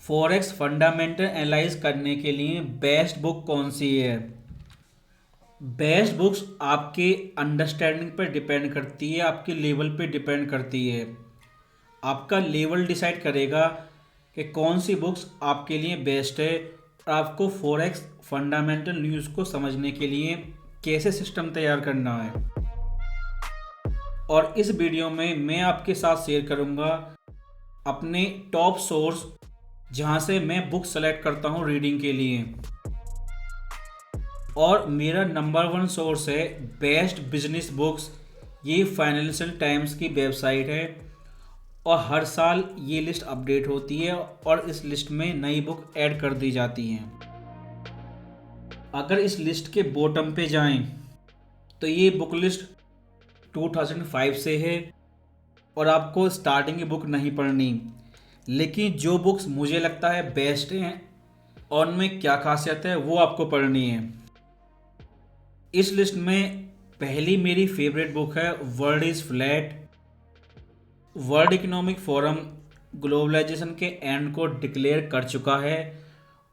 Forex fundamental analyse करने के लिए बेस्ट बुक कौन सी है? बेस्ट बुक्स आपके अंडरस्टैंडिंग पर डिपेंड करती है, आपके लेवल पे डिपेंड करती है। आपका लेवल डिसाइड करेगा कि कौन सी बुक्स आपके लिए बेस्ट है और आपको फॉरेक्स फंडामेंटल न्यूज़ को समझने के लिए कैसे सिस्टम तैयार करना है। और इस वीडियो में मैं आपके साथ शेयर करूंगा अपने टॉप सोर्स जहां से मैं बुक सेलेक्ट करता हूं रीडिंग के लिए। और मेरा नंबर वन सोर्स है बेस्ट बिजनेस बुक्स। ये फाइनेंशियल टाइम्स की वेबसाइट है और हर साल ये लिस्ट अपडेट होती है और इस लिस्ट में नई बुक ऐड कर दी जाती हैं। अगर इस लिस्ट के बॉटम पे जाएं तो ये बुक लिस्ट 2005 से है और आपको स्टार्टिंग की बुक नहीं पढ़नी, लेकिन जो बुक्स मुझे लगता है बेस्ट हैं और उनमें क्या खासियत है वो आपको पढ़नी है। इस लिस्ट में पहली मेरी फेवरेट बुक है world is flat. World economic forum globalisation के एंड को डिक्लेयर कर चुका है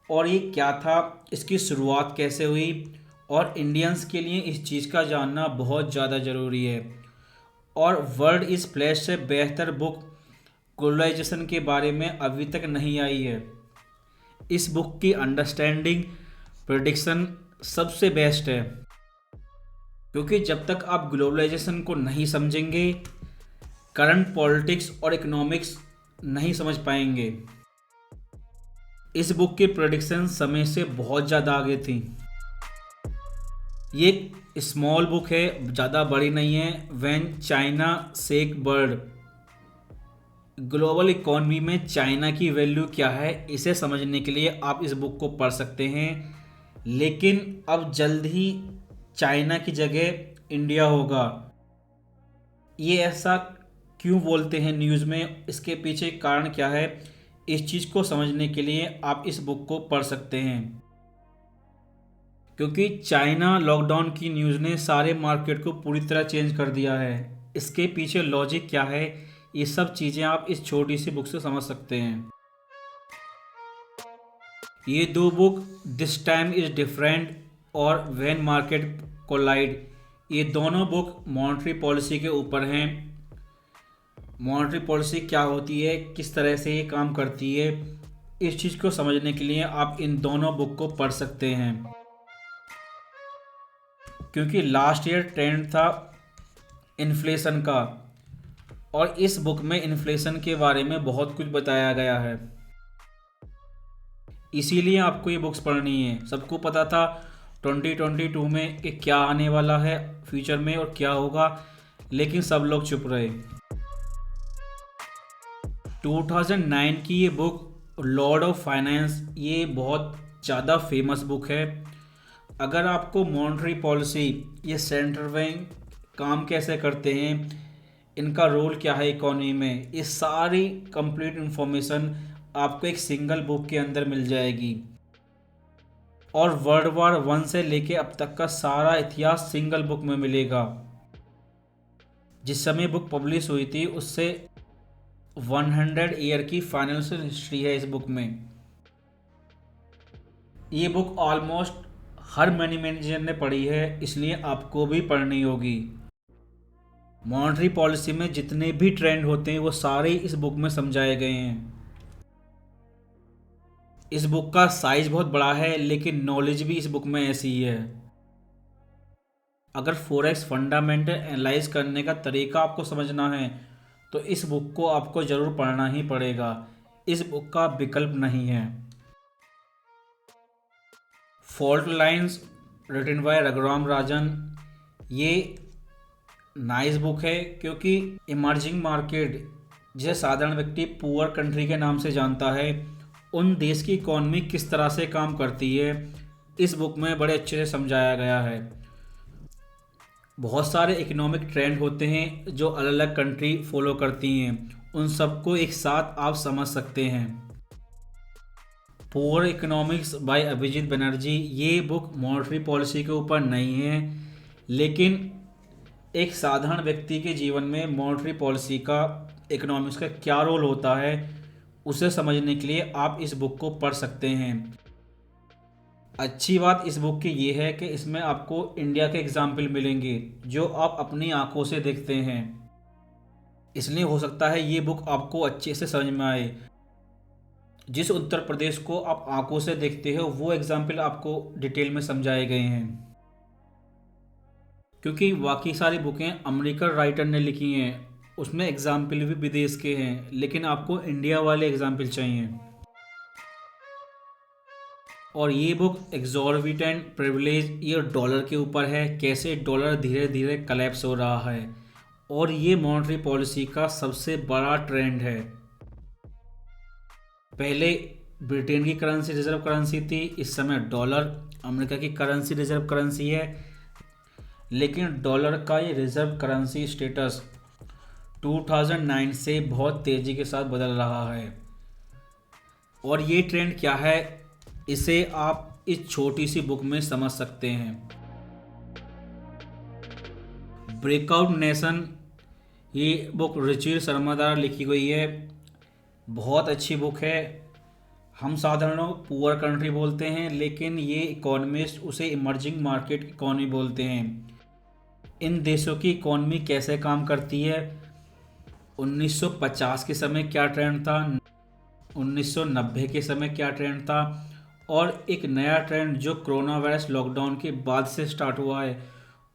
और ये क्या था, इसकी शुरुआत कैसे हुई और इंडियंस के लिए इस चीज़ का जानना बहुत ज़्यादा ज़रूरी है। और वर्ल्ड इज़ फ्लैट से बेहतर बुक ग्लोबलाइजेशन के बारे में अभी तक नहीं आई है। इस बुक की अंडरस्टैंडिंग प्रेडिक्शन सबसे बेस्ट है, क्योंकि जब तक आप ग्लोबलाइजेशन को नहीं समझेंगे करंट पॉलिटिक्स और इकोनॉमिक्स नहीं समझ पाएंगे। इस बुक की प्रेडिक्शन समय से बहुत ज़्यादा आगे थी। ये एक स्मॉल बुक है, ज़्यादा बड़ी नहीं है। When China shake world, global economy में चाइना की वैल्यू क्या है, इसे समझने के लिए आप इस बुक को पढ़ सकते हैं। लेकिन अब जल्द ही चाइना की जगह इंडिया होगा। ये ऐसा क्यों बोलते हैं न्यूज़ में, इसके पीछे कारण क्या है, इस चीज़ को समझने के लिए आप इस बुक को पढ़ सकते हैं। क्योंकि चाइना लॉकडाउन की न्यूज़ ने सारे मार्केट को पूरी तरह चेंज कर दिया है। इसके पीछे लॉजिक क्या है, ये सब चीज़ें आप इस छोटी सी बुक से समझ सकते हैं। ये दो book this time is different और व्हेन मार्केट कोलाइड, ये दोनों बुक मॉनेटरी पॉलिसी के ऊपर हैं। मॉनेटरी पॉलिसी क्या होती है, किस तरह से ये काम करती है, इस चीज़ को समझने के लिए आप इन दोनों बुक को पढ़ सकते हैं। क्योंकि लास्ट ईयर ट्रेंड था इन्फ्लेशन का और इस बुक में इन्फ्लेशन के बारे में बहुत कुछ बताया गया है, इसीलिए आपको ये बुक्स पढ़नी है। सबको पता था 2022 में कि क्या आने वाला है फ्यूचर में और क्या होगा, लेकिन सब लोग चुप रहे। 2009 की ये बुक लॉर्ड ऑफ फाइनेंस, ये बहुत ज़्यादा फेमस बुक है। अगर आपको मॉनेटरी पॉलिसी, ये सेंट्रल बैंक काम कैसे करते हैं, इनका रोल क्या है इकोनॉमी में, ये सारी कंप्लीट इन्फॉर्मेशन आपको एक सिंगल बुक के अंदर मिल जाएगी। और वर्ल्ड वार 1 से लेके अब तक का सारा इतिहास सिंगल बुक में मिलेगा। जिस समय बुक पब्लिश हुई थी उससे 100 ईयर की फाइनेंशियल हिस्ट्री है इस बुक में। ये बुक ऑलमोस्ट हर मनी मैनेजर ने पढ़ी है, इसलिए आपको भी पढ़नी होगी। मॉनेटरी पॉलिसी में जितने भी ट्रेंड होते हैं वो सारे इस बुक में समझाए गए हैं। इस बुक का साइज बहुत बड़ा है, लेकिन नॉलेज भी इस बुक में ऐसी ही है। अगर फॉरेक्स फंडामेंटल एनालाइज करने का तरीका आपको समझना है तो इस बुक को आपको ज़रूर पढ़ना ही पड़ेगा। इस बुक का विकल्प नहीं है। Fault lines written by Raghuram Rajan, ये नाइस बुक है क्योंकि इमर्जिंग मार्केट, जिसे साधारण व्यक्ति पुअर कंट्री के नाम से जानता है, उन देश की इकॉनमी किस तरह से काम करती है, इस बुक में बड़े अच्छे से समझाया गया है। बहुत सारे इकोनॉमिक ट्रेंड होते हैं जो अलग अलग कंट्री फॉलो करती हैं, उन सबको एक साथ आप समझ सकते हैं। Poor economics by Abhijit Banerjee, ये बुक मॉनेटरी पॉलिसी के ऊपर नहीं है, लेकिन एक साधारण व्यक्ति के जीवन में मॉनेटरी पॉलिसी का, इकोनॉमिक्स का क्या रोल होता है, उसे समझने के लिए आप इस बुक को पढ़ सकते हैं। अच्छी बात इस बुक की ये है कि इसमें आपको इंडिया के एग्जाम्पल मिलेंगे जो आप अपनी आंखों से देखते हैं, इसलिए हो सकता है ये बुक आपको अच्छे से समझ में आए। जिस उत्तर प्रदेश को आप आंखों से देखते हो वो एग्जाम्पल आपको डिटेल में समझाए गए हैं, क्योंकि बाकी सारी बुकें अमेरिकन राइटर ने लिखी हैं, उसमें एग्जाम्पल भी विदेश के हैं, लेकिन आपको इंडिया वाले एग्जाम्पल चाहिए। और ये बुक एग्जॉर्बिटेंट प्रिविलेज ये डॉलर के ऊपर है, कैसे डॉलर धीरे धीरे कलेप्स हो रहा है, और ये मॉनेटरी पॉलिसी का सबसे बड़ा ट्रेंड है। पहले ब्रिटेन की करेंसी रिजर्व करेंसी थी, इस समय डॉलर अमेरिका की करेंसी रिजर्व करेंसी है, लेकिन डॉलर का ये रिजर्व करेंसी स्टेटस 2009 से बहुत तेज़ी के साथ बदल रहा है। और ये ट्रेंड क्या है इसे आप इस छोटी सी बुक में समझ सकते हैं। ब्रेकआउट नेशन ये बुक रुचिर शर्मा द्वारा लिखी गई है, बहुत अच्छी बुक है। हम साधारण पुअर कंट्री बोलते हैं, लेकिन ये इकोनॉमिस्ट उसे इमर्जिंग मार्केट इकोनॉमी बोलते हैं। इन देशों की इकोनॉमी कैसे काम करती है, 1950 के समय क्या ट्रेंड था, 1990 के समय क्या ट्रेंड था, और एक नया ट्रेंड जो कोरोना वायरस लॉकडाउन के बाद से स्टार्ट हुआ है,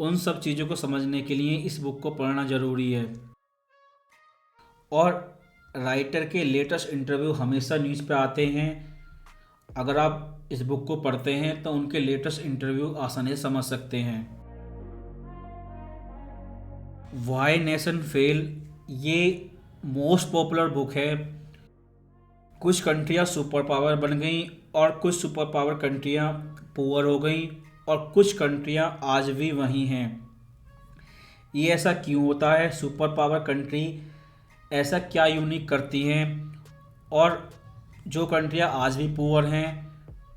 उन सब चीज़ों को समझने के लिए इस बुक को पढ़ना ज़रूरी है। और राइटर के लेटेस्ट इंटरव्यू हमेशा न्यूज़ पे आते हैं, अगर आप इस बुक को पढ़ते हैं तो उनके लेटेस्ट इंटरव्यू आसानी से समझ सकते हैं। व्हाई नेशन फेल ये मोस्ट पॉपुलर बुक है। कुछ कंट्रियां सुपर पावर बन गई और कुछ सुपर पावर कंट्रियां पुअर हो गई, और कुछ कंट्रियां आज भी वहीं हैं। ये ऐसा क्यों होता है, सुपर पावर कंट्री ऐसा क्या यूनिक करती हैं, और जो कंट्रियां आज भी पुअर हैं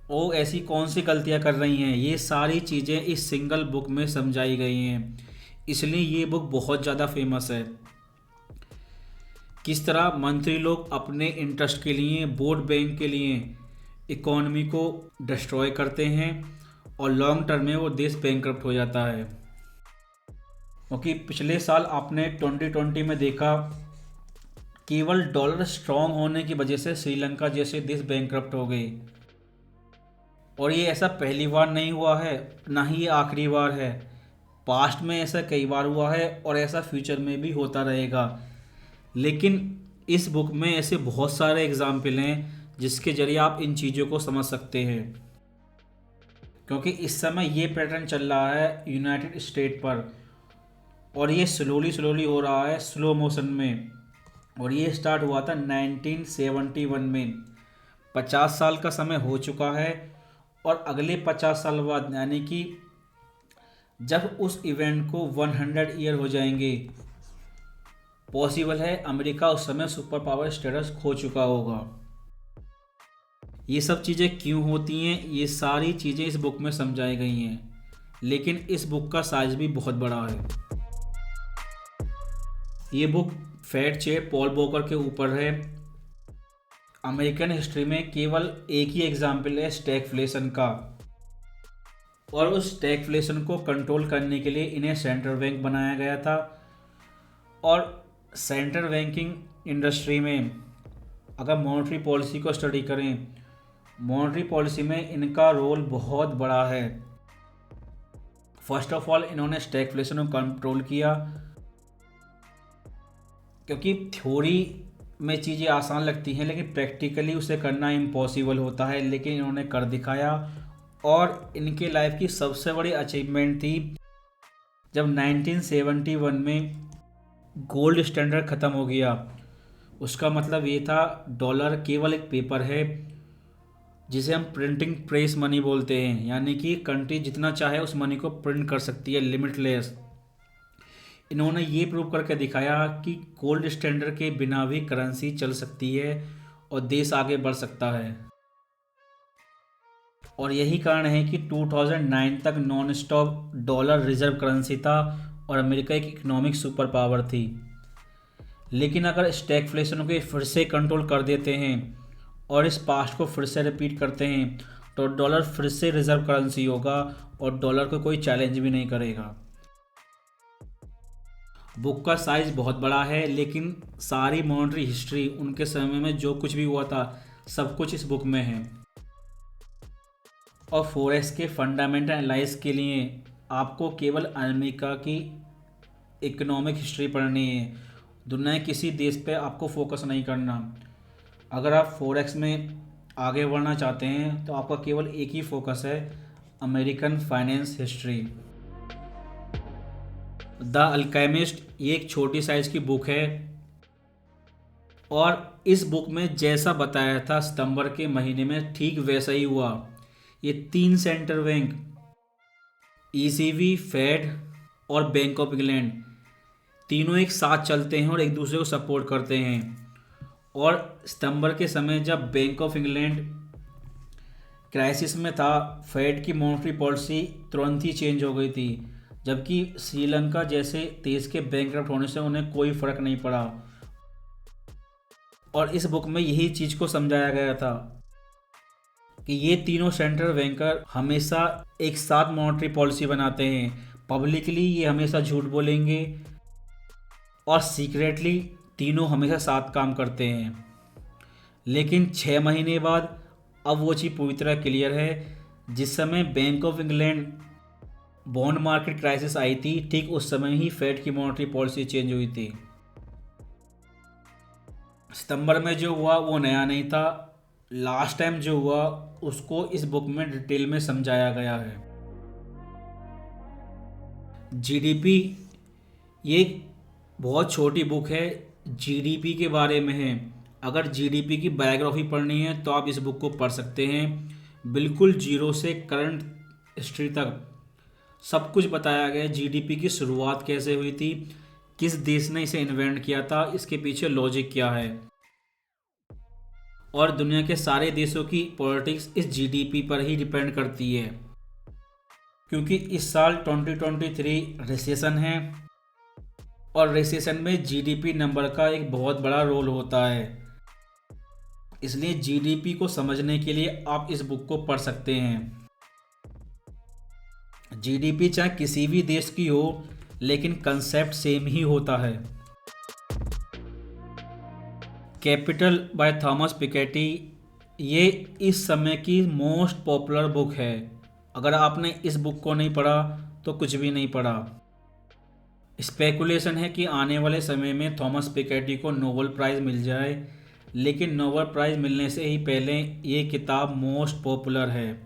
वो ऐसी कौन सी गलतियां कर रही हैं, ये सारी चीज़ें इस सिंगल बुक में समझाई गई हैं। इसलिए ये बुक बहुत ज़्यादा फेमस है। किस तरह मंत्री लोग अपने इंटरेस्ट के लिए, वोट बैंक के लिए इकोनॉमी को डिस्ट्रॉय करते हैं, और लॉन्ग टर्म में वो देश बैंकरप्ट हो जाता है। क्योंकि पिछले साल आपने 2020 में देखा, केवल डॉलर स्ट्रांग होने की वजह से श्रीलंका जैसे देश बैंकरप्ट हो गए। और ये ऐसा पहली बार नहीं हुआ है, ना ही ये आखिरी बार है। पास्ट में ऐसा कई बार हुआ है और ऐसा फ्यूचर में भी होता रहेगा। लेकिन इस बुक में ऐसे बहुत सारे एग्जाम्पल हैं जिसके ज़रिए आप इन चीज़ों को समझ सकते हैं, क्योंकि इस समय ये पैटर्न चल रहा है यूनाइटेड स्टेट पर, और ये स्लोली हो रहा है स्लो मोशन में। और ये स्टार्ट हुआ था 1971 में। 50 साल का समय हो चुका है, और अगले 50 साल बाद यानी कि जब उस इवेंट को 100 ईयर हो जाएंगे, पॉसिबल है अमेरिका उस समय सुपर पावर स्टेटस खो चुका होगा। ये सब चीज़ें क्यों होती हैं, ये सारी चीज़ें इस बुक में समझाई गई हैं, लेकिन इस बुक का साइज भी बहुत बड़ा है। ये book fat chair Paul walker के ऊपर है। अमेरिकन हिस्ट्री में केवल एक ही एग्जाम्पल है स्टैगफ्लेशन का, और उस स्टैगफ्लेशन को कंट्रोल करने के लिए इन्हें सेंट्रल बैंक बनाया गया था। और सेंट्रल बैंकिंग इंडस्ट्री में अगर मॉनेटरी पॉलिसी को स्टडी करें, मॉनेटरी पॉलिसी में इनका रोल बहुत बड़ा है। फर्स्ट ऑफ ऑल इन्होंने स्टैगफ्लेशन को कंट्रोल किया, क्योंकि थ्योरी में चीज़ें आसान लगती हैं लेकिन प्रैक्टिकली उसे करना इम्पॉसिबल होता है, लेकिन इन्होंने कर दिखाया। और इनके लाइफ की सबसे बड़ी अचीवमेंट थी जब 1971 में गोल्ड स्टैंडर्ड ख़त्म हो गया। उसका मतलब ये था डॉलर केवल एक पेपर है जिसे हम प्रिंटिंग प्रेस मनी बोलते हैं, यानी कि कंट्री जितना चाहे उस मनी को प्रिंट कर सकती है, लिमिटलेस। इन्होंने ये प्रूव करके दिखाया कि गोल्ड स्टैंडर्ड के बिना भी करेंसी चल सकती है और देश आगे बढ़ सकता है। और यही कारण है कि 2009 तक non stop dollar reserve currency था और अमेरिका एक इकोनॉमिक सुपर पावर थी। लेकिन अगर स्टैगफ्लेशन को फिर से कंट्रोल कर देते हैं और इस पास्ट को फिर से रिपीट करते हैं तो डॉलर फिर से रिजर्व करेंसी होगा और डॉलर को कोई चैलेंज भी नहीं करेगा। बुक का साइज़ बहुत बड़ा है, लेकिन सारी मॉनेटरी हिस्ट्री, उनके समय में जो कुछ भी हुआ था, सब कुछ इस बुक में है। और फॉरेक्स के फंडामेंटल एनालाइज के लिए आपको केवल अमेरिका की इकोनॉमिक हिस्ट्री पढ़नी है। दुनिया के किसी देश पे आपको फोकस नहीं करना। अगर आप फॉरेक्स में आगे बढ़ना चाहते हैं तो आपका केवल एक ही फोकस है, American finance history. The alchemist ये एक छोटी साइज की बुक है और इस बुक में जैसा बताया था सितंबर के महीने में ठीक वैसा ही हुआ। ये 3 सेंट्रल बैंक, ईसीबी, फेड और बैंक ऑफ इंग्लैंड, तीनों एक साथ चलते हैं और एक दूसरे को सपोर्ट करते हैं। और सितंबर के समय जब बैंक ऑफ इंग्लैंड क्राइसिस में था, फेड की मॉनेटरी पॉलिसी तुरंत ही चेंज हो गई थी, जबकि श्रीलंका जैसे देश के बैंकरप्ट होने से उन्हें कोई फर्क नहीं पड़ा। और इस बुक में यही चीज़ को समझाया गया था कि ये तीनों सेंट्रल बैंकर हमेशा एक साथ मॉनेटरी पॉलिसी बनाते हैं। पब्लिकली ये हमेशा झूठ बोलेंगे और सीक्रेटली तीनों हमेशा साथ काम करते हैं। लेकिन 6 महीने बाद अब वो चीज़ पूरी तरह क्लियर है। जिस समय Bank of England bond market crisis आई थी, ठीक उस समय ही फेड की मॉनेटरी पॉलिसी चेंज हुई थी। सितंबर में जो हुआ वो नया नहीं था, लास्ट टाइम जो हुआ उसको इस बुक में डिटेल में समझाया गया है। जीडीपी ये बहुत छोटी बुक है, जीडीपी के बारे में है। अगर जीडीपी की बायोग्राफी पढ़नी है तो आप इस बुक को पढ़ सकते हैं। बिल्कुल जीरो से करंट हिस्ट्री तक सब कुछ बताया गया है। जीडीपी की शुरुआत कैसे हुई थी, किस देश ने इसे इन्वेंट किया था, इसके पीछे लॉजिक क्या है, और दुनिया के सारे देशों की पॉलिटिक्स इस जीडीपी पर ही डिपेंड करती है। क्योंकि इस साल 2023 रिसेशन है और रिसेशन में जीडीपी नंबर का एक बहुत बड़ा रोल होता है। इसलिए जीडीपी को समझने के लिए आप इस बुक को पढ़ सकते हैं। जीडीपी चाहे किसी भी देश की हो, लेकिन कंसेप्ट सेम ही होता है। कैपिटल बाय थॉमस पिकेटी ये इस समय की मोस्ट पॉपुलर बुक है। अगर आपने इस बुक को नहीं पढ़ा तो कुछ भी नहीं पढ़ा। स्पेकुलेशन है कि आने वाले समय में थॉमस पिकेटी को नोबेल प्राइज़ मिल जाए, लेकिन नोबेल प्राइज़ मिलने से ही पहले ये किताब मोस्ट पॉपुलर है।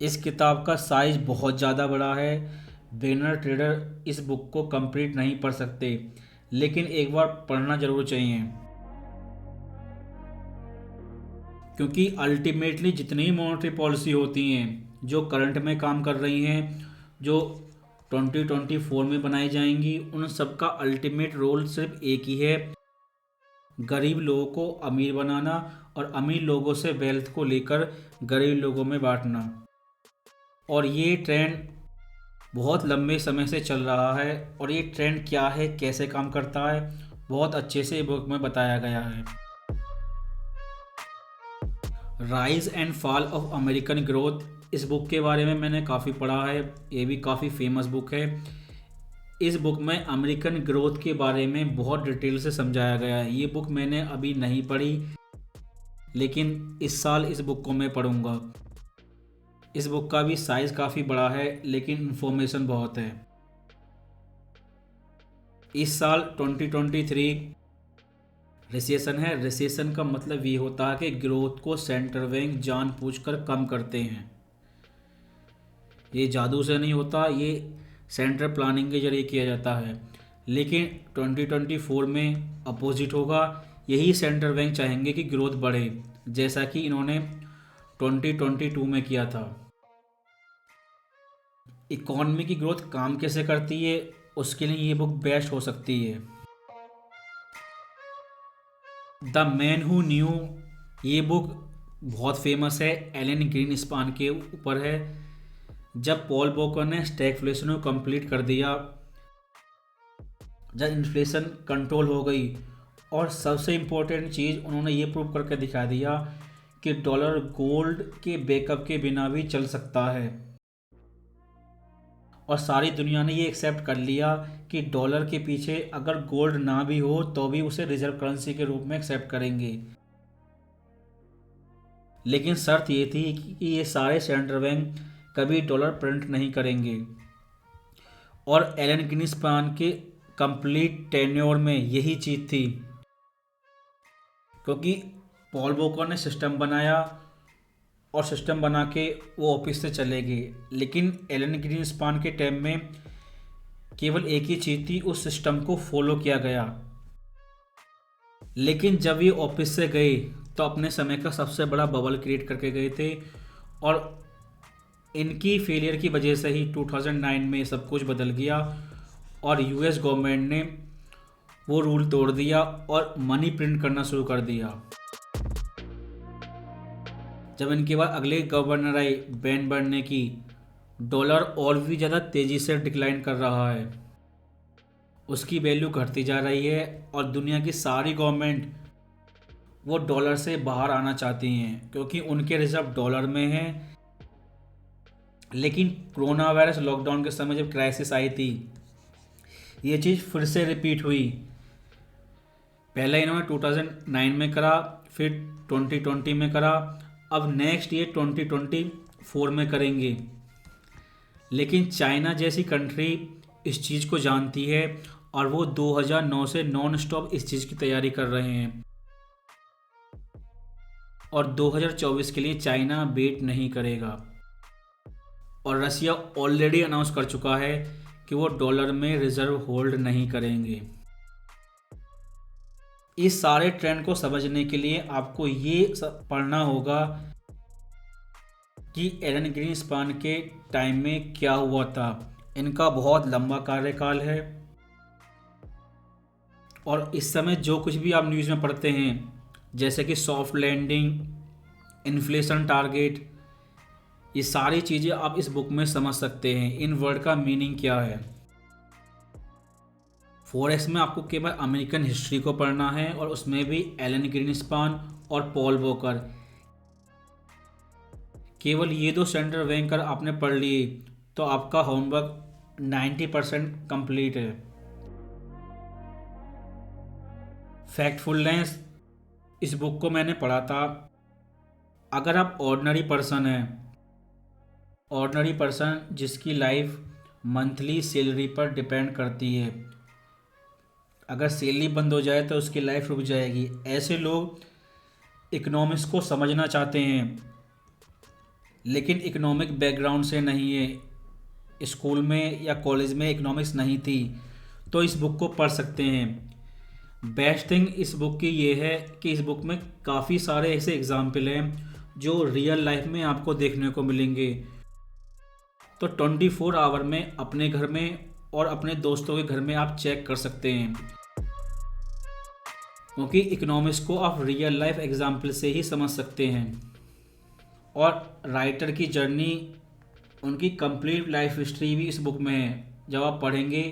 इस किताब का साइज़ बहुत ज़्यादा बड़ा है। बिगिनर ट्रेडर इस बुक को कंप्लीट नहीं पढ़ सकते, लेकिन एक बार पढ़ना जरूर चाहिए। क्योंकि अल्टीमेटली जितनी मॉनेटरी पॉलिसी होती हैं जो करंट में काम कर रही हैं, जो 2024 में बनाई जाएंगी, उन सबका अल्टीमेट रोल सिर्फ एक ही है, गरीब लोगों को अमीर बनाना और अमीर लोगों से वेल्थ को लेकर गरीब लोगों में बांटना। और ये ट्रेंड बहुत लंबे समय से चल रहा है और ये ट्रेंड क्या है, कैसे काम करता है, बहुत अच्छे से बुक में बताया गया है। Rise and fall of American growth, इस बुक के बारे में मैंने काफ़ी पढ़ा है। ये भी काफ़ी फेमस बुक है। इस बुक में अमेरिकन ग्रोथ के बारे में बहुत डिटेल से समझाया गया है। ये बुक मैंने अभी नहीं पढ़ी, लेकिन इस साल इस बुक को मैं पढ़ूंगा। इस बुक का भी साइज़ काफ़ी बड़ा है, लेकिन इन्फॉर्मेशन बहुत है। इस साल 2023 रिसेशन है। रिसेशन का मतलब ये होता है कि ग्रोथ को सेंट्रल बैंक जानबूझकर कम करते हैं। ये जादू से नहीं होता, ये सेंट्रल प्लानिंग के जरिए किया जाता है। लेकिन 2024 में अपोजिट होगा। यही सेंट्रल बैंक चाहेंगे कि ग्रोथ बढ़े, जैसा कि इन्होंने 2022 में किया था। इकॉनमी की ग्रोथ काम कैसे करती है, उसके लिए ये बुक बेस्ट हो सकती है। द मैन हु न्यू, ये बुक बहुत फेमस है, एलन ग्रीनस्पान के ऊपर है। जब पॉल वॉकर ने स्टैगफ्लेशन को कंप्लीट कर दिया, जब इन्फ्लेशन कंट्रोल हो गई, और सबसे इम्पोर्टेंट चीज़ उन्होंने ये प्रूव करके दिखा दिया कि डॉलर गोल्ड के बैकअप के बिना भी चल सकता है। और सारी दुनिया ने ये एक्सेप्ट कर लिया कि डॉलर के पीछे अगर गोल्ड ना भी हो तो भी उसे रिजर्व करेंसी के रूप में एक्सेप्ट करेंगे। लेकिन शर्त ये थी कि ये सारे सेंट्रल बैंक कभी डॉलर प्रिंट नहीं करेंगे। और एलन ग्रीनस्पान के कंप्लीट टेन्योर में यही चीज़ थी, क्योंकि पॉल वोकर ने सिस्टम बनाया और सिस्टम बना के वो ऑफिस से चले गए। लेकिन एलन ग्रीनस्पान के टाइम में केवल एक ही चीज़ थी, उस सिस्टम को फॉलो किया गया। लेकिन जब ये ऑफिस से गए तो अपने समय का सबसे बड़ा बबल क्रिएट करके गए थे, और इनकी फेलियर की वजह से ही 2009 में सब कुछ बदल गया और यूएस गवर्नमेंट ने वो रूल तोड़ दिया और मनी प्रिंट करना शुरू कर दिया। जब इनके बाद अगले गवर्नर आए बेन बर्नैकी, डॉलर और भी ज़्यादा तेज़ी से डिक्लाइन कर रहा है, उसकी वैल्यू घटती जा रही है और दुनिया की सारी गवर्नमेंट वो डॉलर से बाहर आना चाहती हैं क्योंकि उनके रिजर्व डॉलर में हैं। लेकिन कोरोना वायरस लॉकडाउन के समय जब क्राइसिस आई थी, ये चीज़ फिर से रिपीट हुई। पहले इन्होंने 2009 में करा, फिर 2020 में करा, अब नेक्स्ट ईयर 2024 में करेंगे। लेकिन चाइना जैसी कंट्री इस चीज़ को जानती है और वो 2009 से नॉन स्टॉप इस चीज़ की तैयारी कर रहे हैं, और 2024 के लिए चाइना वेट नहीं करेगा। और रसिया ऑलरेडी अनाउंस कर चुका है कि वो डॉलर में रिजर्व होल्ड नहीं करेंगे। इस सारे ट्रेंड को समझने के लिए आपको ये पढ़ना होगा कि एलन ग्रीनस्पान के टाइम में क्या हुआ था। इनका बहुत लंबा कार्यकाल है और इस समय जो कुछ भी आप न्यूज़ में पढ़ते हैं, जैसे कि सॉफ्ट लैंडिंग, इन्फ्लेशन टारगेट, ये सारी चीज़ें आप इस बुक में समझ सकते हैं। इन वर्ड का मीनिंग क्या है। फॉरेक्स में आपको केवल अमेरिकन हिस्ट्री को पढ़ना है और उसमें भी एलन ग्रीनस्पान और पॉल वोकर, केवल ये दो सेंट्रल बैंकर आपने पढ़ लिए तो आपका होमवर्क 90% कंप्लीट है। फैक्टफुलनेस, इस बुक को मैंने पढ़ा था। अगर आप ऑर्डिनरी पर्सन हैं, ऑर्डिनरी पर्सन जिसकी लाइफ मंथली सैलरी पर डिपेंड करती है, अगर सैलरी बंद हो जाए तो उसकी लाइफ रुक जाएगी, ऐसे लोग इकोनॉमिक्स को समझना चाहते हैं लेकिन इकोनॉमिक बैकग्राउंड से नहीं है, स्कूल में या कॉलेज में इकोनॉमिक्स नहीं थी, तो इस बुक को पढ़ सकते हैं। बेस्ट थिंग इस बुक की ये है कि इस बुक में काफ़ी सारे ऐसे एग्जाम्पल हैं जो रियल लाइफ में आपको देखने को मिलेंगे। तो 24 आवर में अपने घर में और अपने दोस्तों के घर में आप चेक कर सकते हैं, क्योंकि इकोनॉमिक्स को आप रियल लाइफ एग्जाम्पल से ही समझ सकते हैं। और राइटर की जर्नी, उनकी कंप्लीट लाइफ हिस्ट्री भी इस बुक में है। जब आप पढ़ेंगे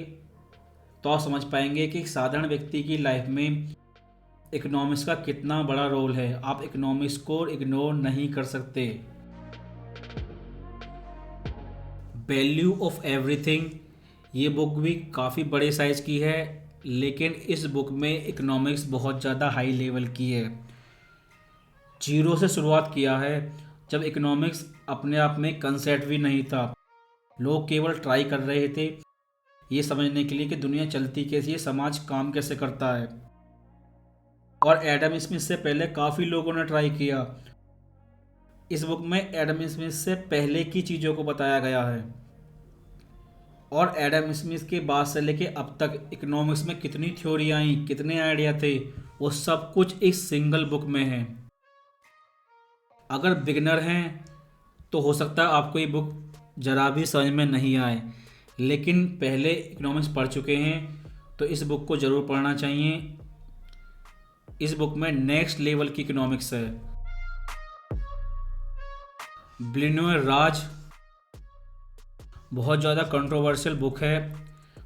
तो आप समझ पाएंगे कि एक साधारण व्यक्ति की लाइफ में इकोनॉमिक्स का कितना बड़ा रोल है। आप इकोनॉमिक्स को इग्नोर नहीं कर सकते। वैल्यू ऑफ एवरीथिंग, ये बुक भी काफ़ी बड़े साइज़ की है, लेकिन इस बुक में इकोनॉमिक्स बहुत ज़्यादा हाई लेवल की है। जीरो से शुरुआत किया है, जब इकोनॉमिक्स अपने आप में कंसेप्ट भी नहीं था। लोग केवल ट्राई कर रहे थे ये समझने के लिए कि दुनिया चलती कैसी है, समाज काम कैसे करता है। और एडम स्मिथ से पहले काफ़ी लोगों ने ट्राई किया। इस बुक में एडम स्मिथ से पहले की चीज़ों को बताया गया है, और एडम स्मिथ के बाद से लेके अब तक इकोनॉमिक्स में कितनी थ्योरी आई, कितने आइडिया थे, वो सब कुछ इस सिंगल बुक में है। अगर बिगनर हैं तो हो सकता है आपको ये बुक ज़रा भी समझ में नहीं आए, लेकिन पहले इकोनॉमिक्स पढ़ चुके हैं तो इस बुक को ज़रूर पढ़ना चाहिए। इस बुक में नेक्स्ट लेवल की इकोनॉमिक्स है। बिलियनियर राज बहुत ज़्यादा कंट्रोवर्शियल बुक है,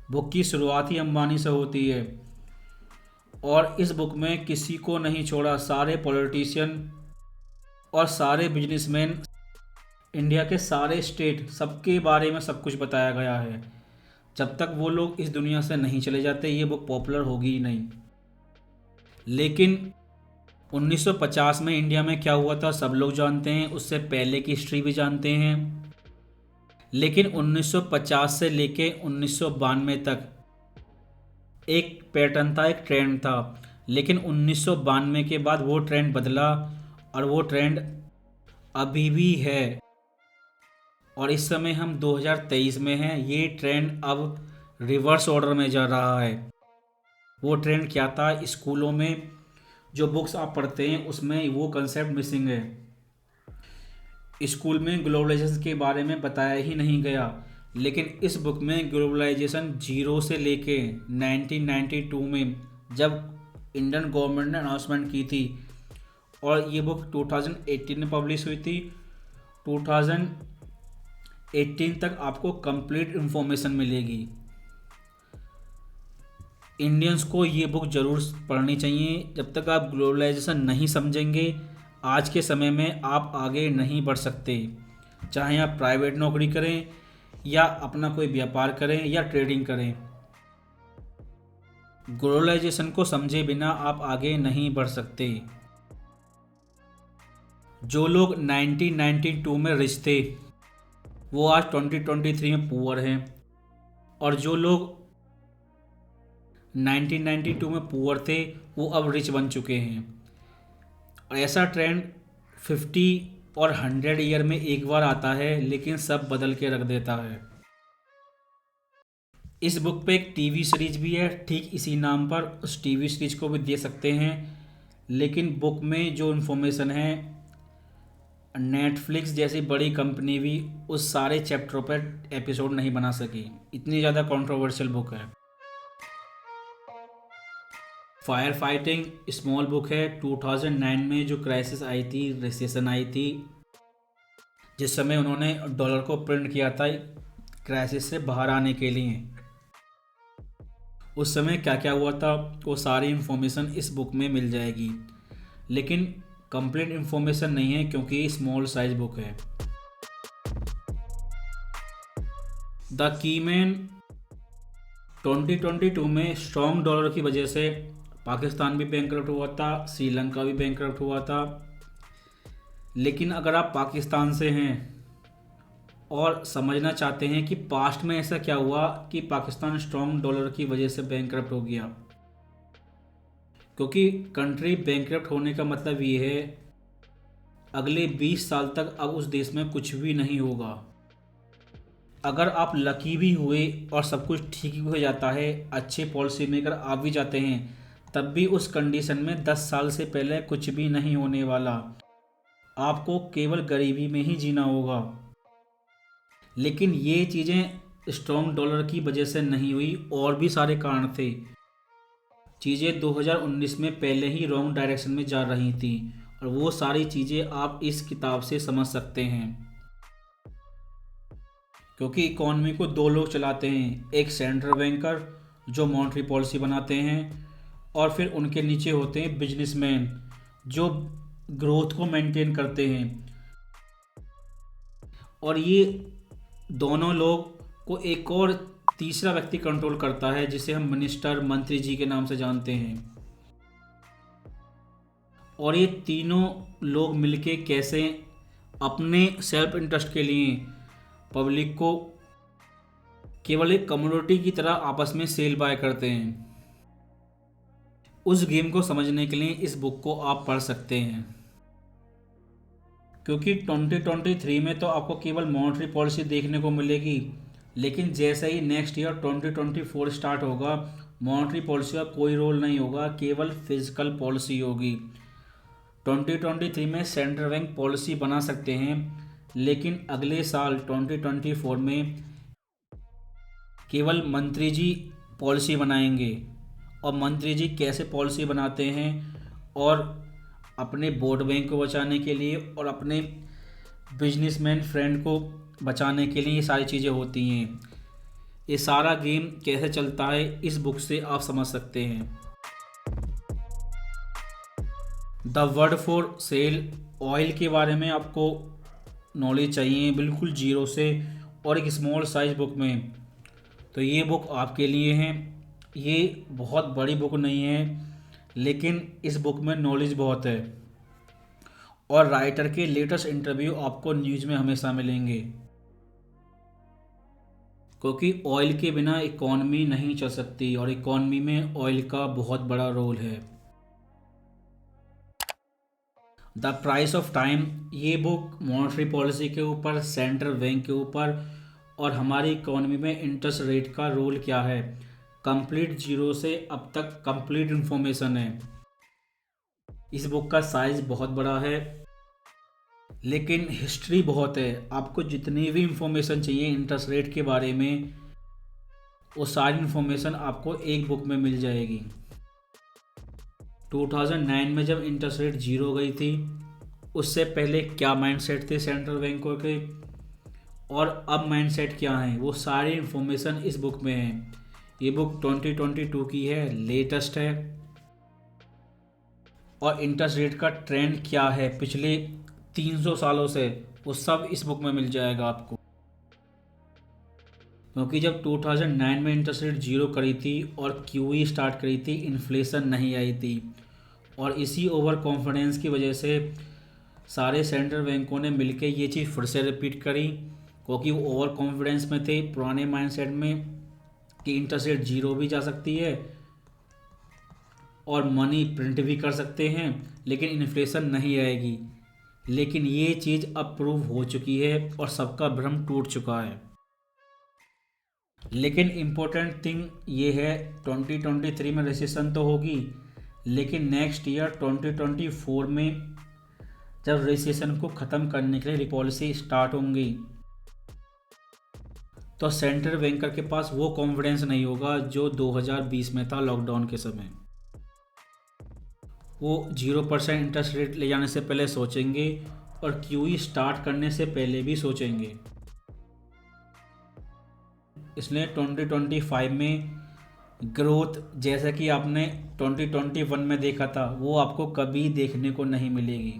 बुक की शुरुआत ही अंबानी से होती है। और इस बुक में किसी को नहीं छोड़ा, सारे पॉलिटिशियन और सारे बिजनेसमैन, इंडिया के सारे स्टेट, सबके बारे में सब कुछ बताया गया है। जब तक वो लोग इस दुनिया से नहीं चले जाते ये बुक पॉपुलर होगी ही नहीं। लेकिन 1950 में इंडिया में क्या हुआ था सब लोग जानते हैं, उससे पहले की हिस्ट्री भी जानते हैं। लेकिन 1950 से लेके 1992 तक एक पैटर्न था, एक ट्रेंड था। लेकिन 1992 के बाद वो ट्रेंड बदला और वो ट्रेंड अभी भी है। और इस समय हम 2023 में हैं, ये ट्रेंड अब रिवर्स ऑर्डर में जा रहा है। वो ट्रेंड क्या था, स्कूलों में जो बुक्स आप पढ़ते हैं उसमें वो कंसेप्ट मिसिंग है। स्कूल में ग्लोबलाइजेशन के बारे में बताया ही नहीं गया। लेकिन इस बुक में ग्लोबलाइजेशन जीरो से लेके 1992 में जब इंडियन गवर्नमेंट ने अनाउंसमेंट की थी, और ये बुक 2018 में पब्लिश हुई थी। 2018 तक आपको कंप्लीट इन्फॉर्मेशन मिलेगी। इंडियंस को ये बुक ज़रूर पढ़नी चाहिए। जब तक आप ग्लोबलाइजेशन नहीं समझेंगे आज के समय में आप आगे नहीं बढ़ सकते। चाहे आप प्राइवेट नौकरी करें या अपना कोई व्यापार करें या ट्रेडिंग करें, ग्लोबलाइजेशन को समझे बिना आप आगे नहीं बढ़ सकते। जो लोग 1992 में रिच थे वो आज 2023 में पुअर हैं, और जो लोग 1992 में पुअर थे वो अब रिच बन चुके हैं। और ऐसा ट्रेंड 50 और 100 ईयर में एक बार आता है, लेकिन सब बदल के रख देता है। इस बुक पे एक टीवी सीरीज भी है ठीक इसी नाम पर, उस टीवी सीरीज को भी दे सकते हैं। लेकिन बुक में जो इन्फॉर्मेशन है, नेटफ्लिक्स जैसी बड़ी कंपनी भी उस सारे चैप्टरों पर एपिसोड नहीं बना सकी, इतनी ज़्यादा कंट्रोवर्शियल बुक है। फायर फाइटिंग स्मॉल बुक है। 2009 में जो क्राइसिस आई थी, रिसेशन आई थी, जिस समय उन्होंने डॉलर को प्रिंट किया था क्राइसिस से बाहर आने के लिए, उस समय क्या क्या हुआ था वो सारी इन्फॉर्मेशन इस बुक में मिल जाएगी। लेकिन कंप्लीट इन्फॉर्मेशन नहीं है क्योंकि ये स्मॉल साइज बुक है। द कीमैन 2022 में स्ट्रॉन्ग डॉलर की वजह से पाकिस्तान भी बैंकरप्ट हुआ था, श्रीलंका भी बैंकरप्ट हुआ था। लेकिन अगर आप पाकिस्तान से हैं और समझना चाहते हैं कि पास्ट में ऐसा क्या हुआ कि पाकिस्तान स्ट्रॉन्ग डॉलर की वजह से बैंकरप्ट हो गया, क्योंकि कंट्री बैंकरप्ट होने का मतलब ये है अगले 20 साल तक अब उस देश में कुछ भी नहीं होगा। अगर आप लकी भी हुए और सब कुछ ठीक भी हो जाता है, अच्छे पॉलिसी मेकर आप भी जाते हैं, तब भी उस कंडीशन में 10 साल से पहले कुछ भी नहीं होने वाला। आपको केवल गरीबी में ही जीना होगा। लेकिन ये चीज़ें स्ट्रॉन्ग डॉलर की वजह से नहीं हुई, और भी सारे कारण थे। चीज़ें 2019 में पहले ही रॉन्ग डायरेक्शन में जा रही थी, और वो सारी चीज़ें आप इस किताब से समझ सकते हैं। क्योंकि इकॉनमी को दो लोग चलाते हैं, एक सेंट्रल बैंकर जो मॉनेटरी पॉलिसी बनाते हैं, और फिर उनके नीचे होते हैं बिजनेसमैन जो ग्रोथ को मेंटेन करते हैं। और ये दोनों लोग को एक और तीसरा व्यक्ति कंट्रोल करता है जिसे हम मिनिस्टर, मंत्री जी के नाम से जानते हैं। और ये तीनों लोग मिलके कैसे अपने सेल्फ इंटरेस्ट के लिए पब्लिक को केवल एक कमोडिटी की तरह आपस में सेल बाय करते हैं। उस गेम को समझने के लिए इस बुक को आप पढ़ सकते हैं। क्योंकि 2023 में तो आपको केवल मॉनेटरी पॉलिसी देखने को मिलेगी, लेकिन जैसे ही नेक्स्ट ईयर 2024 स्टार्ट होगा, मॉनेटरी पॉलिसी का कोई रोल नहीं होगा, केवल फिजिकल पॉलिसी होगी। 2023 में सेंट्रल बैंक पॉलिसी बना सकते हैं, लेकिन अगले साल 2024 में केवल मंत्री जी पॉलिसी बनाएंगे। और मंत्री जी कैसे पॉलिसी बनाते हैं, और अपने वोट बैंक को बचाने के लिए और अपने बिजनेसमैन फ्रेंड को बचाने के लिए ये सारी चीज़ें होती हैं। ये सारा गेम कैसे चलता है इस बुक से आप समझ सकते हैं। The word for sale, oil के बारे में आपको नॉलेज चाहिए बिल्कुल जीरो से और एक स्मॉल साइज बुक में, तो ये बुक आपके लिए है। ये बहुत बड़ी बुक नहीं है, लेकिन इस बुक में नॉलेज बहुत है और राइटर के लेटेस्ट इंटरव्यू आपको न्यूज़ में हमेशा मिलेंगे, क्योंकि ऑयल के बिना इकॉनमी नहीं चल सकती और इकॉनमी में ऑयल का बहुत बड़ा रोल है। द प्राइस ऑफ टाइम, ये बुक मॉनेटरी पॉलिसी के ऊपर, सेंट्रल बैंक के ऊपर और हमारी इकोनॉमी में इंटरेस्ट रेट का रोल क्या है, कंप्लीट जीरो से अब तक कंप्लीट इन्फॉर्मेशन है। इस बुक का साइज़ बहुत बड़ा है, लेकिन हिस्ट्री बहुत है। आपको जितनी भी इंफॉर्मेशन चाहिए इंटरेस्ट रेट के बारे में, वो सारी इंफॉर्मेशन आपको एक बुक में मिल जाएगी। 2009 में जब इंटरेस्ट रेट जीरो गई थी, उससे पहले क्या माइंडसेट थे सेंट्रल बैंकों के और अब माइंडसेट क्या है, वो सारी इंफॉर्मेशन इस बुक में है। ये बुक 2022 की है, लेटेस्ट है। और इंटरेस्ट रेट का ट्रेंड क्या है पिछले 300 सालों से, वो सब इस बुक में मिल जाएगा आपको। क्योंकि जब 2009 में इंटरेस्ट रेट जीरो करी थी और QE स्टार्ट करी थी, इन्फ्लेशन नहीं आई थी और इसी ओवर कॉन्फिडेंस की वजह से सारे सेंट्रल बैंकों ने मिलकर ये चीज़ फिर से रिपीट करी, क्योंकि वो ओवर कॉन्फिडेंस में थे पुराने माइंडसेट में कि इंटरेस्ट रेट जीरो भी जा सकती है और मनी प्रिंट भी कर सकते हैं, लेकिन इन्फ्लेशन नहीं आएगी। लेकिन ये चीज़ अब प्रूव हो चुकी है और सबका भ्रम टूट चुका है। लेकिन इम्पोर्टेंट थिंग ये है, 2023 में रिसेशन तो होगी, लेकिन नेक्स्ट ईयर 2024 में जब रिसेशन को ख़त्म करने के लिए पॉलिसी स्टार्ट होंगी, तो सेंट्रल बैंकर के पास वो कॉन्फिडेंस नहीं होगा जो 2020 में था लॉकडाउन के समय। वो 0% इंटरेस्ट रेट ले जाने से पहले सोचेंगे और QE स्टार्ट करने से पहले भी सोचेंगे। इसलिए 2025 में ग्रोथ जैसा कि आपने 2021 में देखा था, वो आपको कभी देखने को नहीं मिलेगी।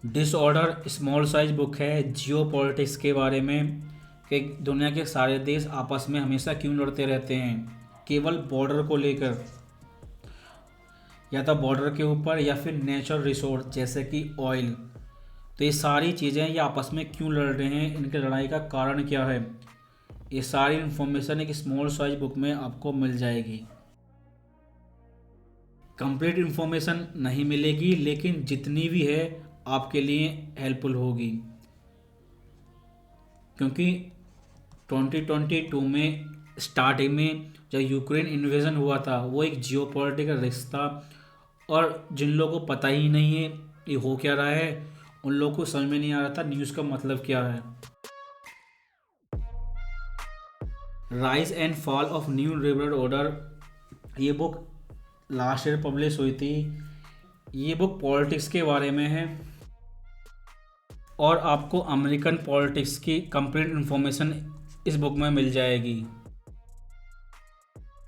डिसऑर्डर स्मॉल साइज बुक है जियो पॉलिटिक्स के बारे में, कि दुनिया के सारे देश आपस में हमेशा क्यों लड़ते रहते हैं, केवल बॉर्डर को लेकर, या तो बॉर्डर के ऊपर या फिर नेचुरल रिसोर्स जैसे कि ऑयल। तो ये सारी चीज़ें ये आपस में क्यों लड़ रहे हैं, इनकी लड़ाई का कारण क्या है, ये सारी इन्फॉर्मेशन एक स्मॉल साइज बुक में आपको मिल जाएगी। कंप्लीट इन्फॉर्मेशन नहीं मिलेगी, लेकिन जितनी भी है आपके लिए हेल्पफुल होगी, क्योंकि 2022 में स्टार्टिंग में जब यूक्रेन इन्वेजन हुआ था, वो एक जियोपॉलिटिकल रिस्क था और जिन लोगों को पता ही नहीं है ये हो क्या रहा है, उन लोगों को समझ में नहीं आ रहा था न्यूज़ का मतलब क्या है। Rise and fall of new liberal order, ये बुक लास्ट ईयर पब्लिश हुई थी। ये बुक पॉलिटिक्स के बारे में है और आपको अमेरिकन पॉलिटिक्स की कंप्लीट इन्फॉर्मेशन इस बुक में मिल जाएगी।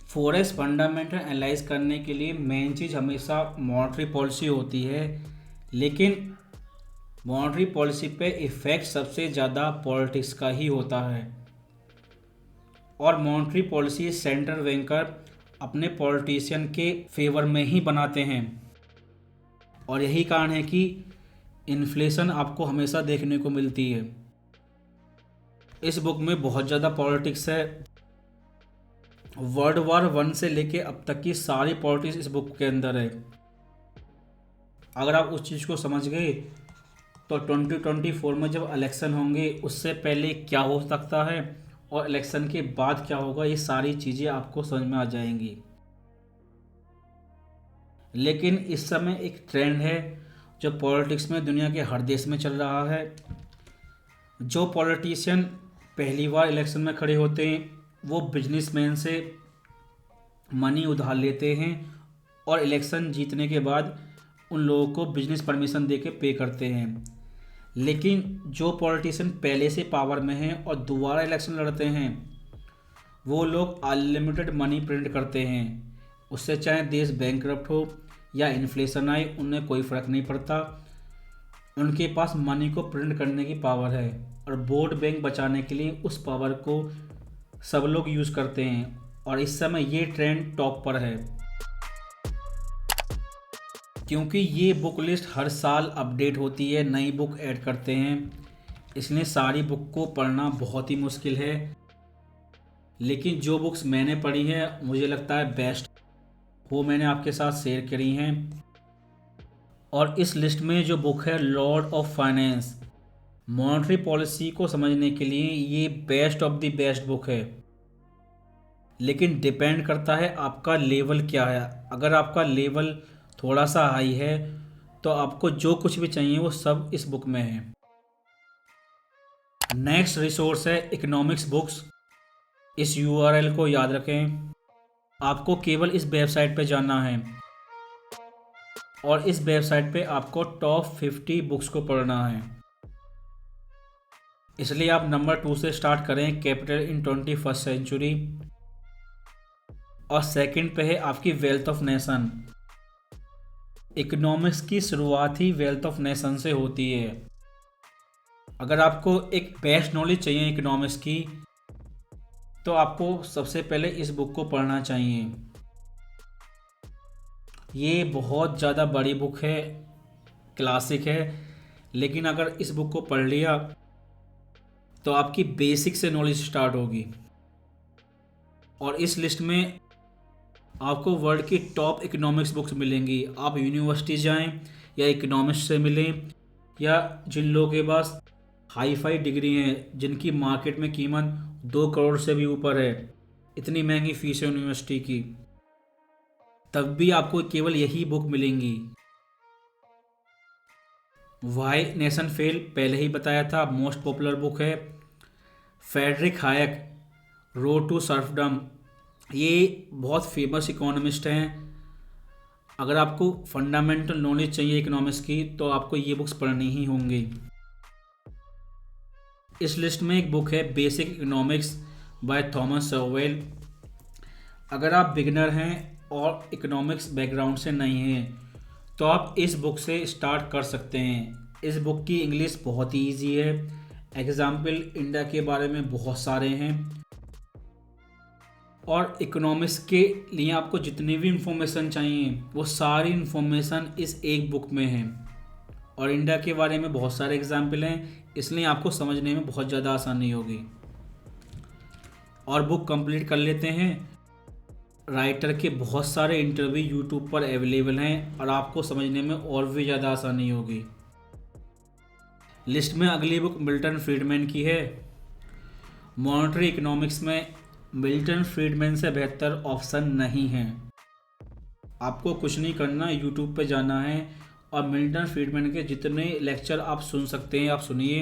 फॉरेक्स फंडामेंटल एनालाइज करने के लिए मेन चीज़ हमेशा मॉनेटरी पॉलिसी होती है, लेकिन मॉनेटरी पॉलिसी पे इफ़ेक्ट सबसे ज़्यादा पॉलिटिक्स का ही होता है और मॉनेटरी पॉलिसी सेंट्रल बैंकर अपने पॉलिटिशियन के फेवर में ही बनाते हैं और यही कारण है कि इन्फ्लेशन आपको हमेशा देखने को मिलती है। इस बुक में बहुत ज़्यादा पॉलिटिक्स है। वर्ल्ड वॉर 1 से लेके अब तक की सारी पॉलिटिक्स इस बुक के अंदर है। अगर आप उस चीज़ को समझ गए तो 2024 में जब इलेक्शन होंगे उससे पहले क्या हो सकता है और इलेक्शन के बाद क्या होगा, ये सारी चीज़ें आपको समझ में आ जाएंगी। लेकिन इस समय एक ट्रेंड है जो पॉलिटिक्स में दुनिया के हर देश में चल रहा है। जो पॉलिटिशियन पहली बार इलेक्शन में खड़े होते हैं वो बिजनेसमैन से मनी उधार लेते हैं और इलेक्शन जीतने के बाद उन लोगों को बिजनेस परमिशन दे के पे करते हैं। लेकिन जो पॉलिटिशियन पहले से पावर में हैं और दोबारा इलेक्शन लड़ते हैं, वो लोग अनलिमिटेड मनी प्रिंट करते हैं। उससे चाहे देश बैंकरप्ट हो या इन्फ्लेशन आए, उन्हें कोई फ़र्क नहीं पड़ता। उनके पास मनी को प्रिंट करने की पावर है और वोट बैंक बचाने के लिए उस पावर को सब लोग यूज़ करते हैं। और इस समय ये ट्रेंड टॉप पर है, क्योंकि ये बुक लिस्ट हर साल अपडेट होती है, नई बुक ऐड करते हैं, इसलिए सारी बुक को पढ़ना बहुत ही मुश्किल है। लेकिन जो बुक्स मैंने पढ़ी हैं मुझे लगता है बेस्ट, वो मैंने आपके साथ शेयर करी हैं। और इस लिस्ट में जो बुक है Lord of finance, monetary policy को समझने के लिए ये best of the best book है। लेकिन डिपेंड करता है आपका लेवल क्या है। अगर आपका लेवल थोड़ा सा हाई है तो आपको जो कुछ भी चाहिए वो सब इस बुक में है। नेक्स्ट रिसोर्स है इकोनॉमिक्स बुक्स। इस यूआरएल को याद रखें। आपको केवल इस वेबसाइट पे जाना है और इस वेबसाइट पे आपको टॉप 50 बुक्स को पढ़ना है। इसलिए आप नंबर 2 से स्टार्ट करें, कैपिटल इन 21st सेंचुरी। और सेकंड पे है आपकी वेल्थ ऑफ नेशन। इकोनॉमिक्स की शुरुआत ही वेल्थ ऑफ नेशन से होती है। अगर आपको एक बेस्ट नॉलेज चाहिए इकोनॉमिक्स की, तो आपको सबसे पहले इस बुक को पढ़ना चाहिए। ये बहुत ज़्यादा बड़ी बुक है, क्लासिक है, लेकिन अगर इस बुक को पढ़ लिया तो आपकी बेसिक से नॉलेज स्टार्ट होगी। और इस लिस्ट में आपको वर्ल्ड की टॉप इकोनॉमिक्स बुक्स मिलेंगी। आप यूनिवर्सिटी जाएं या इकोनॉमिक्स से मिलें, या जिन लोगों के पास हाई फाई डिग्री हैं, जिनकी मार्केट में कीमत 2 करोड़ से भी ऊपर है, इतनी महंगी फीस है यूनिवर्सिटी की, तब भी आपको केवल यही बुक मिलेंगी। व्हाई नेशन फेल पहले ही बताया था, मोस्ट पॉपुलर बुक है। Friedrich Hayek, road to serfdom, ये बहुत फेमस इकोनॉमिस्ट हैं। अगर आपको फंडामेंटल नॉलेज चाहिए इकोनॉमिक्स की तो आपको ये बुक्स पढ़नी ही होंगी। इस लिस्ट में एक बुक है basic economics by Thomas shovel. अगर आप बिगिनर हैं और इकोनॉमिक्स बैकग्राउंड से नहीं हैं तो आप इस बुक से स्टार्ट कर सकते हैं। इस बुक की इंग्लिश बहुत ही ईजी है। एग्जाम्पल इंडिया के बारे में बहुत सारे हैं और इकोनॉमिक्स के लिए आपको जितनी भी इंफॉर्मेशन चाहिए वो सारी इंफॉर्मेशन इस एक बुक में है। और इंडिया के बारे में बहुत सारे एग्जाम्पल हैं, इसलिए आपको समझने में बहुत ज़्यादा आसानी होगी। और बुक कंप्लीट कर लेते हैं। राइटर के बहुत सारे इंटरव्यू यूट्यूब पर अवेलेबल हैं और आपको समझने में और भी ज़्यादा आसानी होगी। लिस्ट में अगली बुक मिल्टन फ्रीडमैन की है। मॉनेटरी इकोनॉमिक्स में मिल्टन फ्रीडमैन से बेहतर ऑप्शन नहीं है। आपको कुछ नहीं करना, यूट्यूब पे जाना है और मिल्टन फ्रीडमैन के जितने लेक्चर आप सुन सकते हैं आप सुनिए।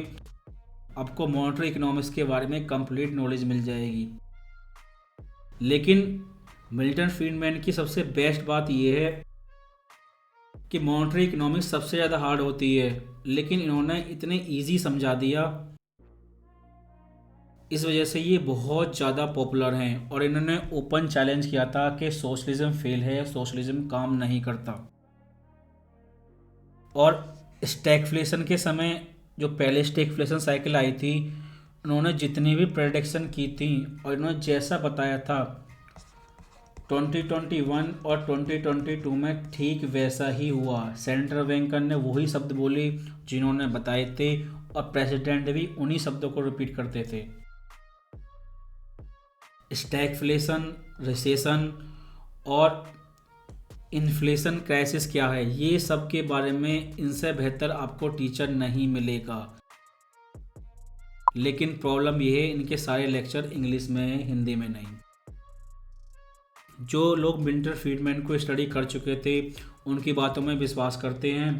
आपको मॉनेटरी इकोनॉमिक्स के बारे में कंप्लीट नॉलेज मिल जाएगी। लेकिन मिल्टन फ्रीडमैन की सबसे बेस्ट बात यह है कि मॉनेटरी इकोनॉमिक्स सबसे ज़्यादा हार्ड होती है, लेकिन इन्होंने इतने इजी समझा दिया, इस वजह से ये बहुत ज़्यादा पॉपुलर हैं। और इन्होंने ओपन चैलेंज किया था कि सोशलिज्म फेल है, सोशलिज्म काम नहीं करता। और स्टैगफ्लेशन के समय जो पहले स्टैगफ्लेशन साइकिल आई थी, उन्होंने जितनी भी प्रेडिक्शन की थी और इन्होंने जैसा बताया था 2021 और 2022 में ठीक वैसा ही हुआ। सेंट्रल बैंकर ने वही शब्द बोली जिन्होंने बताए थे और प्रेसिडेंट भी उन्हीं शब्दों को रिपीट करते थे। स्टैगफ्लेशन, रिसेशन और इन्फ्लेशन क्राइसिस क्या है, ये सब के बारे में इनसे बेहतर आपको टीचर नहीं मिलेगा। लेकिन प्रॉब्लम ये है इनके सारे लेक्चर इंग्लिश में हैं, हिंदी में नहीं। जो लोग मिल्टन फ्रीडमैन को स्टडी कर चुके थे उनकी बातों में विश्वास करते हैं।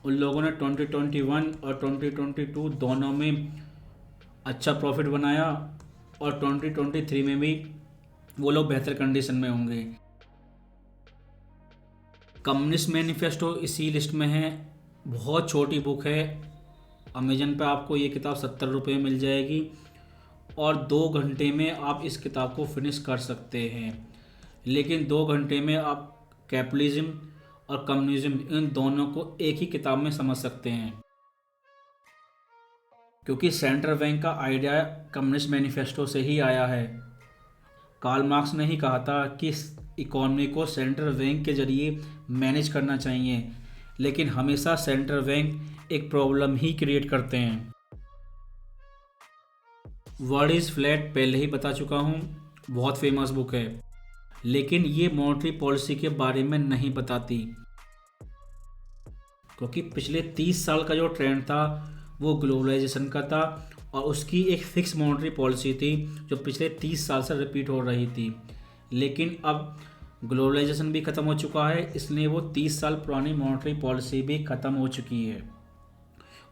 उन लोगों ने 2021 और 2022 दोनों में अच्छा प्रॉफिट बनाया और 2023 में भी वो लोग बेहतर कंडीशन में होंगे। कम्युनिस्ट मैनिफेस्टो इसी लिस्ट में है। बहुत छोटी बुक है, अमेजन पे आपको ये किताब 70 रुपये में मिल जाएगी और 2 घंटे में आप इस किताब को फिनिश कर सकते हैं। लेकिन 2 घंटे में आप कैपिटलिज्म और कम्युनिज्म इन दोनों को एक ही किताब में समझ सकते हैं, क्योंकि सेंट्रल बैंक का आइडिया कम्युनिस्ट मैनिफेस्टो से ही आया है। कार्ल मार्क्स ने ही कहा था कि इकोनॉमी को सेंट्रल बैंक के जरिए मैनेज करना चाहिए, लेकिन हमेशा सेंट्रल बैंक एक प्रॉब्लम ही क्रिएट करते हैं। वर्ड इज़ फ्लैट पहले ही बता चुका हूँ, बहुत फेमस बुक है, लेकिन ये मॉनेटरी पॉलिसी के बारे में नहीं बताती, क्योंकि पिछले 30 साल का जो ट्रेंड था वो ग्लोबलाइजेशन का था और उसकी एक फिक्स मॉनेटरी पॉलिसी थी जो पिछले 30 साल से रिपीट हो रही थी। लेकिन अब ग्लोबलाइजेशन भी ख़त्म हो चुका है, इसलिए वो 30 साल पुरानी मॉनेटरी पॉलिसी भी ख़त्म हो चुकी है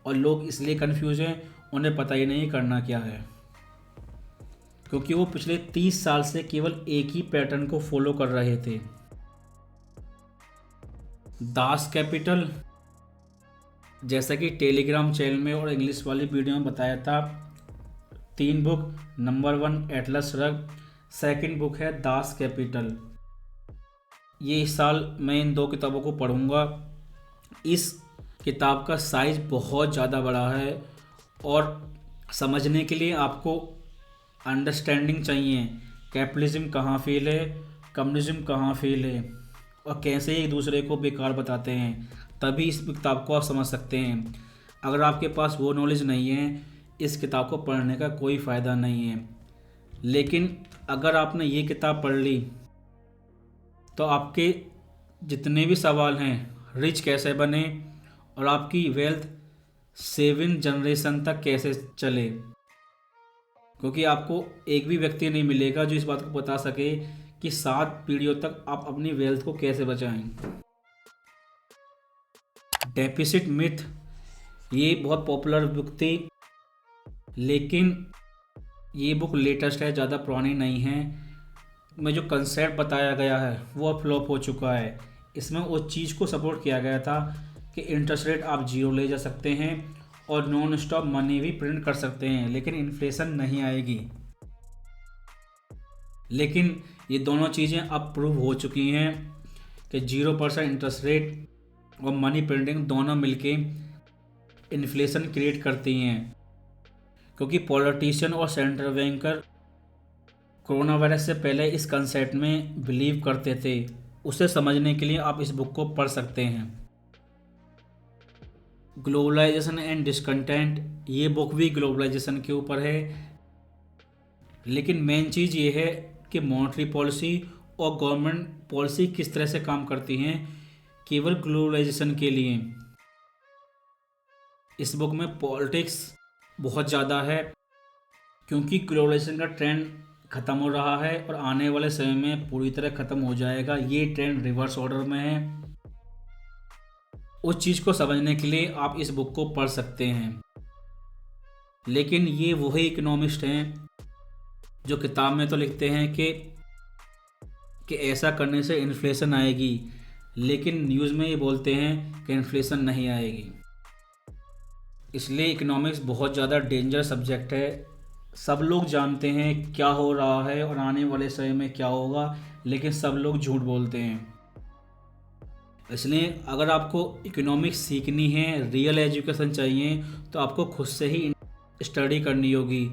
और लोग इसलिए कंफ्यूज हैं, उन्हें पता ही नहीं करना क्या है, क्योंकि वो पिछले 30 साल से केवल एक ही पैटर्न को फॉलो कर रहे थे। दास कैपिटल, जैसा कि टेलीग्राम चैनल में और इंग्लिश वाली वीडियो में बताया था, 3 book, number 1 Atlas shrug, second book है दास कैपिटल। ये इस साल मैं इन 2 किताबों को पढ़ूंगा। इस किताब का साइज़ बहुत ज़्यादा बड़ा है और समझने के लिए आपको अंडरस्टैंडिंग चाहिए, कैपिटलिज्म कहाँ फेल है, कम्युनिज्म कहाँ फेल है और कैसे एक दूसरे को बेकार बताते हैं, तभी इस किताब को आप समझ सकते हैं। अगर आपके पास वो नॉलेज नहीं है, इस किताब को पढ़ने का कोई फ़ायदा नहीं है। लेकिन अगर आपने ये किताब पढ़ ली तो आपके जितने भी सवाल हैं, रिच कैसे बने और आपकी वेल्थ 7 जनरेशन तक कैसे चले, क्योंकि आपको एक भी व्यक्ति नहीं मिलेगा जो इस बात को बता सके कि 7 पीढ़ियों तक आप अपनी वेल्थ को कैसे बचाएं। डेफिसिट मिथ, ये बहुत पॉपुलर बुक थी, लेकिन ये बुक लेटेस्ट है, ज़्यादा पुरानी नहीं है। में जो कंसेप्ट बताया गया है वो फ्लॉप हो चुका है। इसमें उस चीज़ को सपोर्ट किया गया था कि इंटरेस्ट रेट आप 0 ले जा सकते हैं और नॉन स्टॉप मनी भी प्रिंट कर सकते हैं, लेकिन इन्फ्लेशन नहीं आएगी। लेकिन ये दोनों चीज़ें अब प्रूव हो चुकी हैं कि 0% इंटरेस्ट रेट और मनी प्रिंटिंग दोनों मिलके इन्फ्लेशन क्रिएट करती हैं, क्योंकि पॉलिटिशियन और सेंट्रल बैंकर कोरोना वायरस से पहले इस कंसेप्ट में बिलीव करते थे। उसे समझने के लिए आप इस बुक को पढ़ सकते हैं। ग्लोबलाइजेशन एंड डिस्कंटेंट, ये बुक भी ग्लोबलाइजेशन के ऊपर है, लेकिन मेन चीज़ ये है कि मॉनेटरी पॉलिसी और गवर्नमेंट पॉलिसी किस तरह से काम करती हैं केवल ग्लोबलाइजेशन के लिए। इस बुक में पॉलिटिक्स बहुत ज़्यादा है, क्योंकि ग्लोबलाइजेशन का ट्रेंड ख़त्म हो रहा है और आने वाले समय में पूरी तरह ख़त्म हो जाएगा। ये ट्रेंड रिवर्स ऑर्डर में है। उस चीज़ को समझने के लिए आप इस बुक को पढ़ सकते हैं। लेकिन ये वही इकोनॉमिस्ट हैं जो किताब में तो लिखते हैं कि ऐसा करने से इन्फ्लेशन आएगी, लेकिन न्यूज़ में ये बोलते हैं कि इन्फ्लेशन नहीं आएगी। इसलिए इकोनॉमिक्स बहुत ज़्यादा डेंजर सब्जेक्ट है। सब लोग जानते हैं क्या हो रहा है और आने वाले समय में क्या होगा, लेकिन सब लोग झूठ बोलते हैं। इसलिए अगर आपको इकोनॉमिक्स सीखनी है, रियल एजुकेशन चाहिए, तो आपको खुद से ही स्टडी करनी होगी।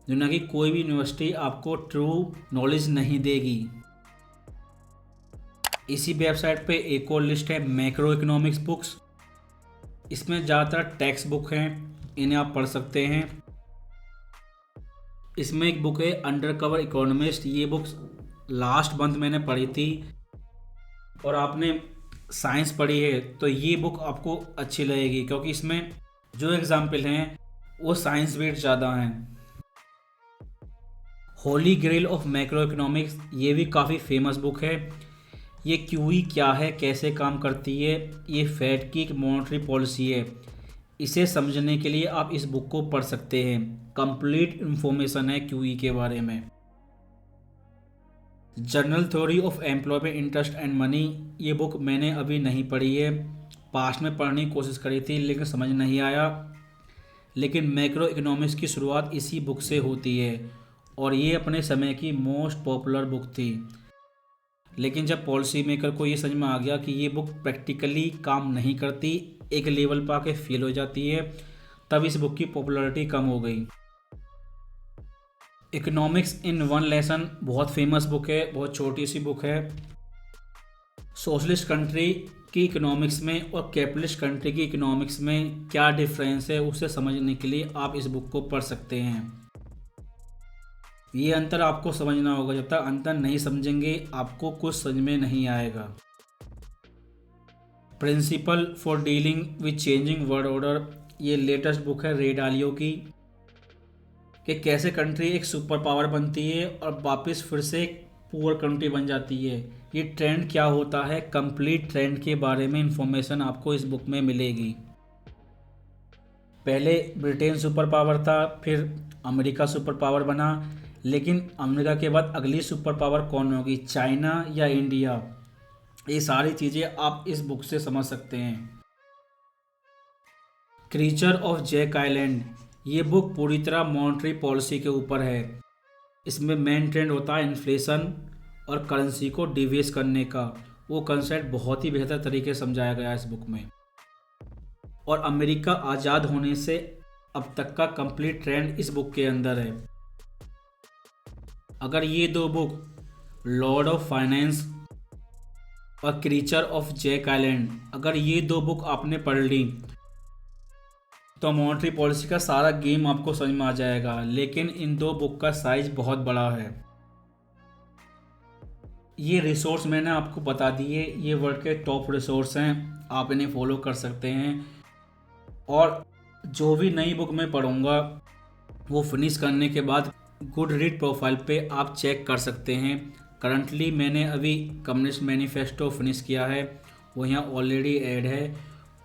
दुनिया की कोई भी यूनिवर्सिटी आपको ट्रू नॉलेज नहीं देगी। इसी वेबसाइट पे एक और लिस्ट है मैक्रो इकोनॉमिक्स बुक्स। इसमें ज़्यादातर टेक्स्ट बुक हैं, इन्हें आप पढ़ सकते हैं। इसमें एक बुक है अंडर कवर इकोनॉमिस्ट। ये बुक लास्ट मंथ मैंने पढ़ी थी और आपने साइंस पढ़ी है तो ये बुक आपको अच्छी लगेगी, क्योंकि इसमें जो एग्जाम्पल हैं वो साइंस बेस्ड ज़्यादा हैं। Holy grail of macro economics, ये भी काफ़ी फेमस बुक है। ये क्यूई क्या है, कैसे काम करती है, ये फेड की एक मॉनेटरी पॉलिसी है। इसे समझने के लिए आप इस बुक को पढ़ सकते हैं। कंप्लीट इंफॉर्मेशन है क्यूई के बारे में। General theory of employment interest and money, ये बुक मैंने अभी नहीं पढ़ी है। पास्ट में पढ़ने की कोशिश करी थी लेकिन समझ नहीं आया। लेकिन मैक्रो इकोनॉमिक्स की शुरुआत इसी बुक से होती है और ये अपने समय की मोस्ट पॉपुलर बुक थी। लेकिन जब पॉलिसी मेकर को ये समझ में आ गया कि ये बुक प्रैक्टिकली काम नहीं करती, एक लेवल पर आके फेल हो जाती है, तब इस बुक की पॉपुलैरिटी कम हो गई। इकोनॉमिक्स इन वन लेसन बहुत फेमस बुक है, बहुत छोटी सी बुक है। सोशलिस्ट कंट्री की इकोनॉमिक्स में और कैपिटलिस्ट कंट्री की इकोनॉमिक्स में क्या डिफरेंस है उसे समझने के लिए आप इस बुक को पढ़ सकते हैं। ये अंतर आपको समझना होगा, जब तक अंतर नहीं समझेंगे आपको कुछ समझ में नहीं आएगा। Principle for dealing with changing world order, ये लेटेस्ट बुक है रे डालियो की, कि कैसे कंट्री एक सुपर पावर बनती है और वापस फिर से एक पुअर कंट्री बन जाती है। ये ट्रेंड क्या होता है, कंप्लीट ट्रेंड के बारे में इंफॉर्मेशन आपको इस बुक में मिलेगी। पहले ब्रिटेन सुपर पावर था, फिर अमेरिका सुपर पावर बना, लेकिन अमेरिका के बाद अगली सुपर पावर कौन होगी, चाइना या इंडिया, ये सारी चीज़ें आप इस बुक से समझ सकते हैं। क्रीचर ऑफ जैक आइलैंड, ये बुक पूरी तरह मॉनेटरी पॉलिसी के ऊपर है। इसमें मेन ट्रेंड होता है इन्फ्लेशन और करेंसी को डिवेस करने का। वो कंसेप्ट बहुत ही बेहतर तरीके से समझाया गया है इस बुक में। और अमेरिका आज़ाद होने से अब तक का कंप्लीट ट्रेंड इस बुक के अंदर है। अगर ये दो बुक, लॉर्ड ऑफ फाइनेंस और क्रीचर ऑफ जैक आइलैंड, अगर ये दो बुक आपने पढ़ ली तो मॉनेटरी पॉलिसी का सारा गेम आपको समझ में आ जाएगा। लेकिन इन दो बुक का साइज बहुत बड़ा है। ये रिसोर्स मैंने आपको बता दिए, ये वर्ल्ड के टॉप रिसोर्स हैं, आप इन्हें फॉलो कर सकते हैं। और जो भी नई बुक मैं पढ़ूंगा वो फिनिश करने के बाद गुड रीड प्रोफाइल पे आप चेक कर सकते हैं। करंटली मैंने अभी कम्युनिस्ट मैनिफेस्टो फिनिश किया है, वो यहाँ ऑलरेडी ऐड है।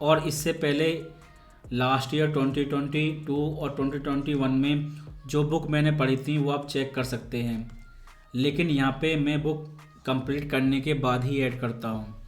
और इससे पहले लास्ट ईयर 2022 और 2021 में जो बुक मैंने पढ़ी थी वो आप चेक कर सकते हैं। लेकिन यहाँ पे मैं बुक कंप्लीट करने के बाद ही ऐड करता हूँ।